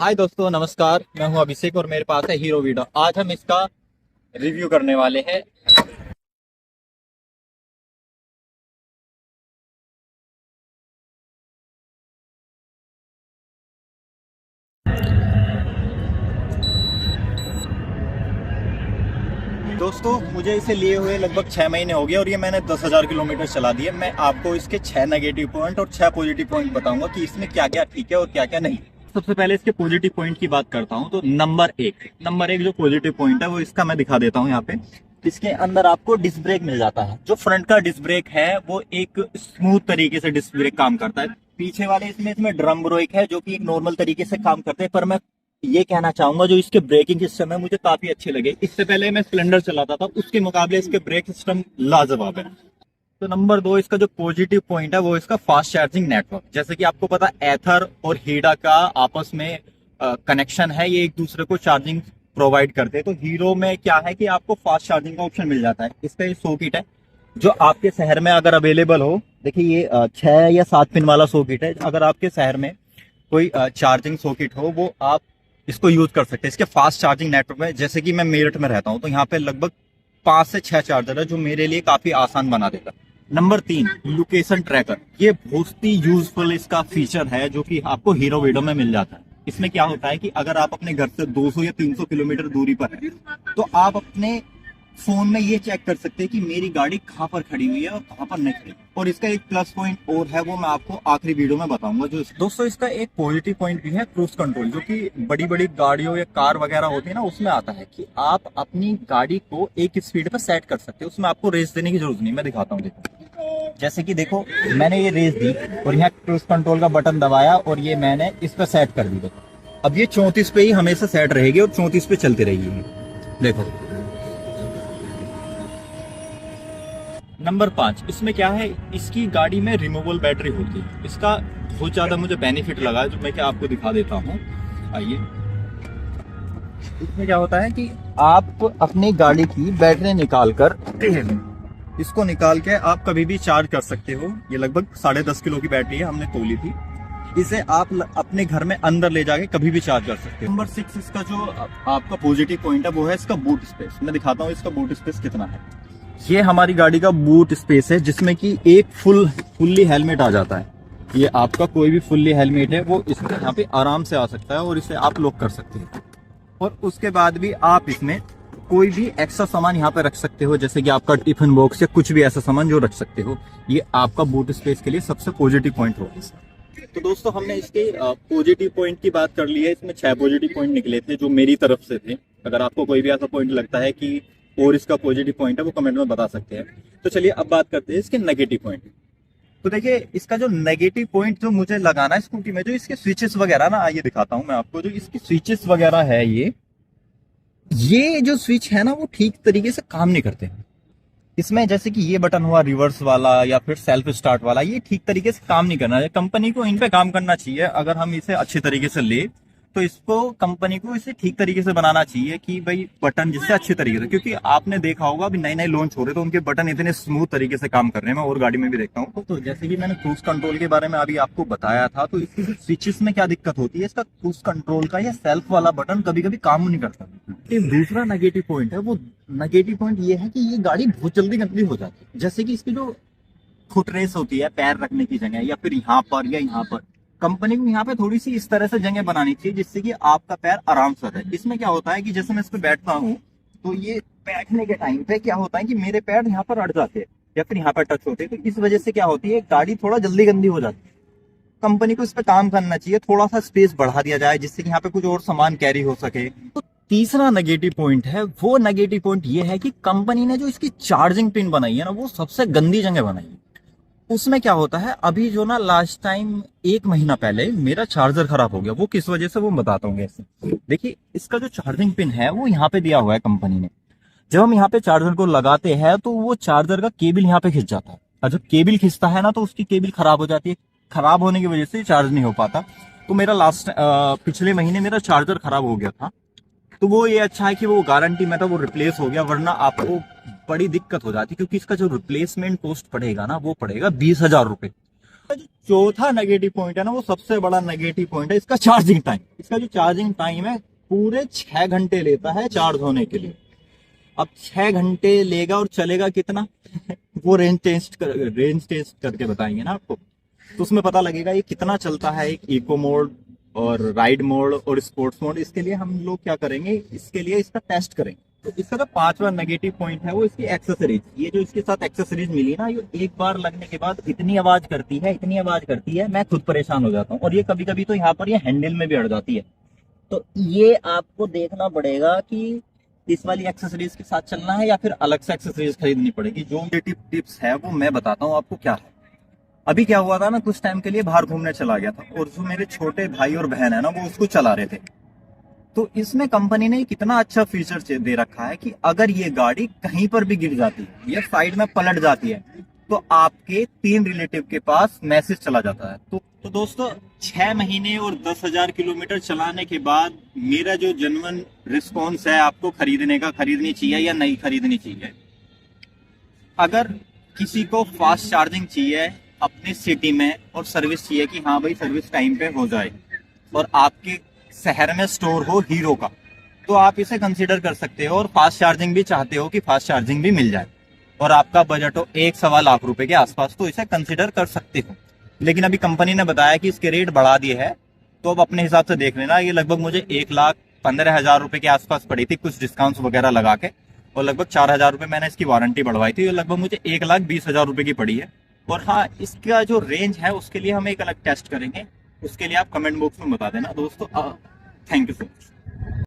हाय दोस्तों, नमस्कार। मैं हूं अभिषेक और मेरे पास है हीरो वीडो। आज हम इसका रिव्यू करने वाले हैं। दोस्तों, मुझे इसे लिए हुए लगभग 6 महीने हो गए और ये मैंने 10,000 किलोमीटर चला दिए। मैं आपको इसके 6 नेगेटिव पॉइंट और 6 पॉजिटिव पॉइंट बताऊंगा कि इसमें क्या क्या ठीक है और क्या क्या नहीं। सबसे पहले इसके पॉजिटिव पॉइंट की बात करता हूं तो नंबर एक जो पॉजिटिव पॉइंट है वो इसका मैं दिखा देता हूं यहाँ पे। इसके अंदर आपको डिस्क ब्रेक मिल जाता है। जो फ्रंट का डिस्क ब्रेक है वो एक स्मूथ तरीके से डिस्क ब्रेक काम करता है। पीछे वाले इसमें ड्रम ब्रेक है जो कि एक नॉर्मल तरीके से काम करते हैं, पर मैं ये कहना चाहूंगा जो इसके ब्रेकिंग सिस्टम है मुझे काफी अच्छे लगे। इससे पहले मैं स्प्लेंडर चलाता था, उसके मुकाबले इसके ब्रेक सिस्टम लाजवाब है। तो नंबर 2 इसका जो पॉजिटिव पॉइंट है वो इसका फास्ट चार्जिंग नेटवर्क। जैसे कि आपको पता एथर और हीडा का आपस में कनेक्शन है, ये एक दूसरे को चार्जिंग प्रोवाइड करते हैं। तो हीरो में क्या है कि आपको फास्ट चार्जिंग का ऑप्शन मिल जाता है। इसका ये सॉकेट है जो आपके शहर में अगर अवेलेबल हो। देखिए ये 6 या 7 पिन वाला सॉकेट है। अगर आपके शहर में कोई चार्जिंग सॉकेट हो वो आप इसको यूज कर सकते हैं। इसके फास्ट चार्जिंग नेटवर्क में, जैसे कि मैं मेरठ में रहता हूं तो यहाँ पे लगभग 5 से 6 चार्जर है जो मेरे लिए काफी आसान बना देता है। Number 3 location tracker. ये बहुत ही यूजफुल इसका फीचर है जो कि आपको हीरो वीडो में मिल जाता है। इसमें क्या होता है कि अगर आप अपने घर से 200 या 300 किलोमीटर दूरी पर है तो आप अपने फोन में ये चेक कर सकते हैं कि मेरी गाड़ी कहाँ पर खड़ी हुई है और कहाँ पर नहीं खड़ी। और इसका एक प्लस पॉइंट और है, वो मैं आपको आखिरी वीडियो में बताऊंगा। जो दोस्तों इसका एक पॉजिटिव पॉइंट भी है क्रूज कंट्रोल, जो कि बड़ी बड़ी गाड़ियों या कार वगैरह होती है ना, उसमें आता है कि आप अपनी गाड़ी को एक स्पीड पर सेट कर सकते हो। उसमें आपको रेस देने की जरूरत नहीं। मैं दिखाता हूँ, देखो। जैसे कि देखो मैंने ये रेस दी और यहाँ क्रूज कंट्रोल का बटन दबाया और ये मैंने इस पर सेट कर दी। देखो अब ये 34 पे ही हमेशा सेट रहेगी और 34 पे चलती रहेगी। देखो नंबर 5 इसमें क्या है, इसकी गाड़ी में रिमूवेबल बैटरी होती है। इसका बहुत ज्यादा मुझे बेनिफिट लगा जो मैं क्या आपको दिखा देता हूँ। आइए, इसमें क्या होता है कि आप अपनी गाड़ी की बैटरी इसको निकाल के आप कभी भी चार्ज कर सकते हो। ये लगभग 10.5 किलो की बैटरी है, हमने तोली थी। इसे आप अपने घर में अंदर ले जाके कभी भी चार्ज कर सकते हो। नंबर 6 इसका जो आपका पॉजिटिव पॉइंट है वो है इसका बूट स्पेस। मैं दिखाता हूँ इसका बूट स्पेस कितना है। ये हमारी गाड़ी का बूट स्पेस है जिसमें कि एक फुल्ली हेलमेट आ जाता है। ये आपका कोई भी फुल्ली हेलमेट है वो इसमें यहाँ पे आराम से आ सकता है और इसे आप लॉक कर सकते हैं। और उसके बाद भी आप इसमें कोई भी एक्स्ट्रा सामान यहाँ पे रख सकते हो, जैसे कि आपका टिफिन बॉक्स या कुछ भी ऐसा सामान जो रख सकते हो। ये आपका बूट स्पेस के लिए सबसे पॉजिटिव पॉइंट होगा। तो दोस्तों हमने इसके पॉजिटिव पॉइंट की बात कर ली है। इसमें 6 पॉजिटिव पॉइंट निकले थे जो मेरी तरफ से थे। अगर आपको कोई भी ऐसा पॉइंट लगता है कि और इसका पॉजिटिव पॉइंट है वो कमेंट में बता सकते हैं। तो चलिए अब बात करते हैं इसके नेगेटिव पॉइंट। तो देखिए इसका जो नेगेटिव पॉइंट जो मुझे लगाना है स्कूटी में, जो इसके स्विचेस वगैरह ना, आइए दिखाता हूं मैं आपको। जो इसकी स्विचेस वगैरह है, ये जो स्विच है ना वो ठीक तरीके से काम नहीं करते हैं। इसमें जैसे कि ये बटन हुआ रिवर्स वाला या फिर सेल्फ स्टार्ट वाला, ये ठीक तरीके से काम नहीं करना है। कंपनी को इन पे काम करना चाहिए। अगर हम इसे अच्छे तरीके से ले तो इसको कंपनी को इसे ठीक तरीके से बनाना चाहिए कि भाई बटन जिससे अच्छे तरीके से, क्योंकि आपने देखा होगा अभी नए नए लॉन्च हो रहे तो उनके बटन इतने स्मूथ तरीके से काम कर रहे हैं। मैं और गाड़ी में भी देखता हूँ। तो जैसे कि मैंने क्रूज कंट्रोल के बारे में अभी आपको बताया था, तो इसकी जो स्विचेस में क्या दिक्कत होती है, इसका क्रूज कंट्रोल का या सेल्फ वाला बटन कभी कभी काम नहीं करता। दूसरा नेगेटिव पॉइंट है, वो नेगेटिव पॉइंट ये है कि ये गाड़ी बहुत जल्दी गंदी हो जाती है। जैसे कि इसकी जो फुट रेस होती है पैर रखने की जगह, या फिर यहाँ पर या यहाँ पर, कंपनी को यहाँ पे थोड़ी सी इस तरह से जगह बनानी चाहिए जिससे कि आपका पैर आराम से रहे। इसमें क्या होता है कि जैसे मैं इस पे बैठता हूँ तो ये बैठने के टाइम पे क्या होता है कि मेरे पैर यहाँ पर अड़ जाते हैं या फिर यहाँ पर टच होते हैं। तो इस वजह से क्या होती है, गाड़ी थोड़ा जल्दी गंदी हो जाती है। कंपनी को इस पे काम करना चाहिए, थोड़ा सा स्पेस बढ़ा दिया जाए जिससे कि यहाँ पे कुछ और सामान कैरी हो सके। तो तीसरा नेगेटिव पॉइंट है, वो नेगेटिव पॉइंट ये है कि कंपनी ने जो इसकी चार्जिंग पिन बनाई है ना वो सबसे गंदी जगह बनाई है। उसमें क्या होता है, अभी जो ना लास्ट टाइम 1 महीना पहले मेरा चार्जर खराब हो गया। वो किस वजह से वो बताता हूँ कैसे। देखिए इसका जो चार्जिंग पिन है वो यहाँ पे दिया हुआ है कंपनी ने। जब हम यहाँ पे चार्जर को लगाते हैं तो वो चार्जर का केबल यहाँ पे खिंच जाता है, और जब केबल खिंचता है ना तो उसकी केबल खराब हो जाती है। खराब होने की वजह से चार्ज नहीं हो पाता। तो मेरा पिछले महीने मेरा चार्जर खराब हो गया था। तो वो ये अच्छा है कि वो गारंटी में था, वो रिप्लेस हो गया, वरना आपको बड़ी दिक्कत हो जाती, क्योंकि इसका जो रिप्लेसमेंट कॉस्ट पड़ेगा ना वो पड़ेगा 20,000 रुपए। जो चौथा नेगेटिव पॉइंट है ना, वो सबसे बड़ा नेगेटिव पॉइंट है इसका चार्जिंग टाइम। इसका जो चार्जिंग टाइम है पूरे 6 घंटे लेता है चार्ज होने के लिए। अब 6 घंटे लेगा और चलेगा कितना वो रेंज टेस्ट करके बताएंगे ना आपको, तो उसमें पता लगेगा ये कितना चलता है। एक इको मोड और राइड मोड और स्पोर्ट्स मोड, इसके लिए हम लोग क्या करेंगे, इसके लिए इसका टेस्ट करेंगे। तो इसका जो 5वां नेगेटिव पॉइंट है वो इसकी एक्सेसरीज। ये जो इसके साथ एक्सेसरीज मिली ना, ये एक बार लगने के बाद इतनी आवाज करती है, मैं खुद परेशान हो जाता हूँ। और ये कभी कभी तो यहाँ पर ये हैंडल में भी अड़ जाती है। तो ये आपको देखना पड़ेगा कि इस वाली एक्सेसरीज के साथ चलना है या फिर अलग से एक्सेसरीज खरीदनी पड़ेगी। जो टिप्स है वो मैं बताता हूँ आपको क्या है। अभी क्या हुआ था ना, कुछ टाइम के लिए बाहर घूमने चला गया था और जो मेरे छोटे भाई और बहन है ना, वो उसको चला रहे थे। तो इसमें कंपनी ने कितना अच्छा फीचर दे रखा है कि अगर ये गाड़ी कहीं पर भी गिर जाती है या साइड में पलट जाती है तो आपके 3 रिलेटिव के पास मैसेज चला जाता है। तो दोस्तों 6 महीने और 10,000 किलोमीटर चलाने के बाद मेरा जो जेन्युइन रिस्पॉन्स है आपको खरीदने का, खरीदनी चाहिए या नहीं खरीदनी चाहिए। अगर किसी को फास्ट चार्जिंग चाहिए अपने सिटी में और सर्विस चाहिए कि हाँ भाई सर्विस टाइम पे हो जाए, और आपके शहर में स्टोर हो हीरो का, तो आप इसे कंसीडर कर सकते हो। और फास्ट चार्जिंग भी चाहते हो कि फास्ट चार्जिंग भी मिल जाए और आपका बजट हो 1-1.25 लाख रुपए के आसपास, तो इसे कंसीडर कर सकते हो। लेकिन अभी कंपनी ने बताया कि इसके रेट बढ़ा दिए हैं, तो अब अपने हिसाब से देख लेना। ये लगभग मुझे 1,15,000 रुपए के आसपास पड़ी थी कुछ डिस्काउंट्स वगैरह लगा के, और लगभग 4,000 रुपए मैंने इसकी वारंटी बढ़वाई थी। ये लगभग मुझे 1,20,000 रुपए की पड़ी है। और हाँ, इसका जो रेंज है उसके लिए हम एक अलग टेस्ट करेंगे, उसके लिए आप कमेंट बॉक्स में बता देना दोस्तों। Thank you so much.